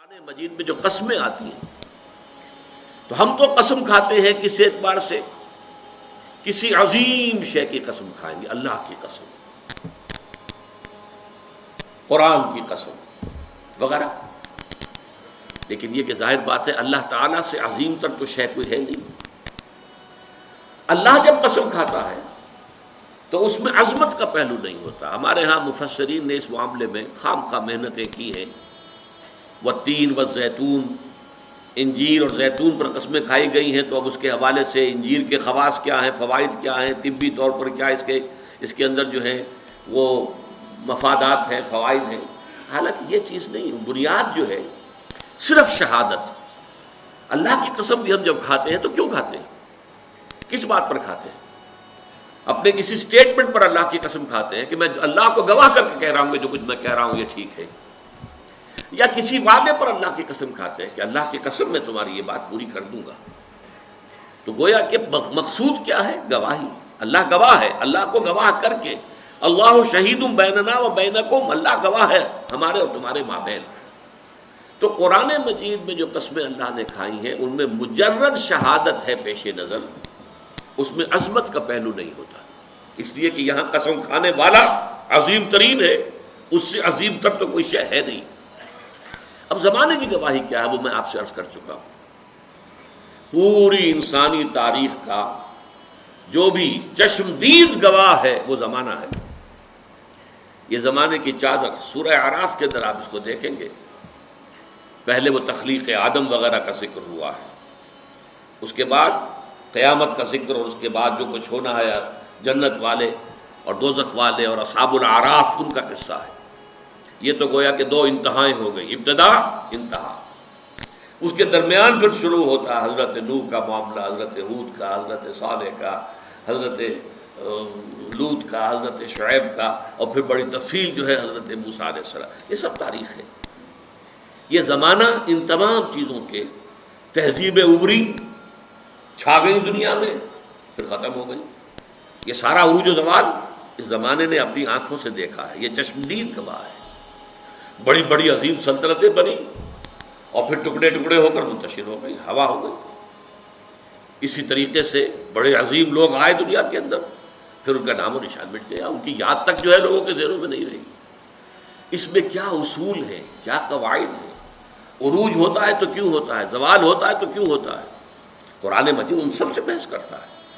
قرآن مجید میں جو قسمیں آتی ہیں تو ہم تو قسم کھاتے ہیں کس اعتبار سے؟ کسی عظیم شے کی قسم کھائیں گے، اللہ کی قسم، قرآن کی قسم وغیرہ. لیکن یہ کہ ظاہر بات ہے اللہ تعالیٰ سے عظیم تر تو شے کوئی ہے نہیں. اللہ جب قسم کھاتا ہے تو اس میں عظمت کا پہلو نہیں ہوتا. ہمارے ہاں مفسرین نے اس معاملے میں خام خواہ محنتیں کی ہیں. والتین والزیتون، انجیر اور زیتون پر قسمیں کھائی گئی ہیں، تو اب اس کے حوالے سے انجیر کے خواص کیا ہیں، فوائد کیا ہیں، طبی طور پر کیا اس کے اندر جو ہے وہ مفادات ہیں، فوائد ہیں. حالانکہ یہ چیز نہیں، بنیاد جو ہے صرف شہادت. اللہ کی قسم بھی ہم جب کھاتے ہیں تو کیوں کھاتے ہیں؟ کس بات پر کھاتے ہیں؟ اپنے کسی سٹیٹمنٹ پر اللہ کی قسم کھاتے ہیں کہ میں اللہ کو گواہ کر کے کہہ رہا ہوں کہ جو کچھ میں کہہ رہا ہوں یہ ٹھیک ہے، یا کسی وعدے پر اللہ کی قسم کھاتے ہیں کہ اللہ کی قسم میں تمہاری یہ بات پوری کر دوں گا. تو گویا کہ مقصود کیا ہے؟ گواہی. اللہ گواہ ہے، اللہ کو گواہ کر کے اللہ شہید بیننا و بینکم، اللہ گواہ ہے ہمارے اور تمہارے مابین. تو قرآن مجید میں جو قسمیں اللہ نے کھائی ہیں ان میں مجرد شہادت ہے پیش نظر، اس میں عظمت کا پہلو نہیں ہوتا. اس لیے کہ یہاں قسم کھانے والا عظیم ترین ہے، اس سے عظیم تر تو کوئی شے ہے نہیں. اب زمانے کی گواہی کیا ہے وہ میں آپ سے عرض کر چکا ہوں. پوری انسانی تاریخ کا جو بھی چشمدید گواہ ہے وہ زمانہ ہے. یہ زمانے کی چادر سورہ اعراف کے اندر آپ اس کو دیکھیں گے. پہلے وہ تخلیق آدم وغیرہ کا ذکر ہوا ہے، اس کے بعد قیامت کا ذکر، اور اس کے بعد جو کچھ ہونا ہے جنت والے اور دوزخ والے اور اصحاب الاعراف ان کا قصہ ہے. یہ تو گویا کہ دو انتہائیں ہو گئی، ابتدا انتہا. اس کے درمیان پھر شروع ہوتا ہے حضرت نوح کا معاملہ، حضرت ہود کا، حضرت صالح کا، حضرت لوط کا، حضرت شعیب کا، اور پھر بڑی تفصیل جو ہے حضرت موسیٰ علیہ السلام. یہ سب تاریخ ہے. یہ زمانہ ان تمام چیزوں کے تہذیب ابری چھا گئی دنیا میں، پھر ختم ہو گئی. یہ سارا عروج و زوال اس زمانے نے اپنی آنکھوں سے دیکھا ہے. یہ چشمدید گواہ ہے. بڑی بڑی عظیم سلطنتیں بنی اور پھر ٹکڑے ٹکڑے ہو کر منتشر ہو گئی، ہوا ہو گئی. اسی طریقے سے بڑے عظیم لوگ آئے دنیا کے اندر، پھر ان کا نام و نشان مٹ گیا، ان کی یاد تک جو ہے لوگوں کے ذہنوں میں نہیں رہی. اس میں کیا اصول ہیں، کیا قواعد ہیں؟ عروج ہوتا ہے تو کیوں ہوتا ہے، زوال ہوتا ہے تو کیوں ہوتا ہے؟ قرآن مجید ان سب سے بحث کرتا ہے.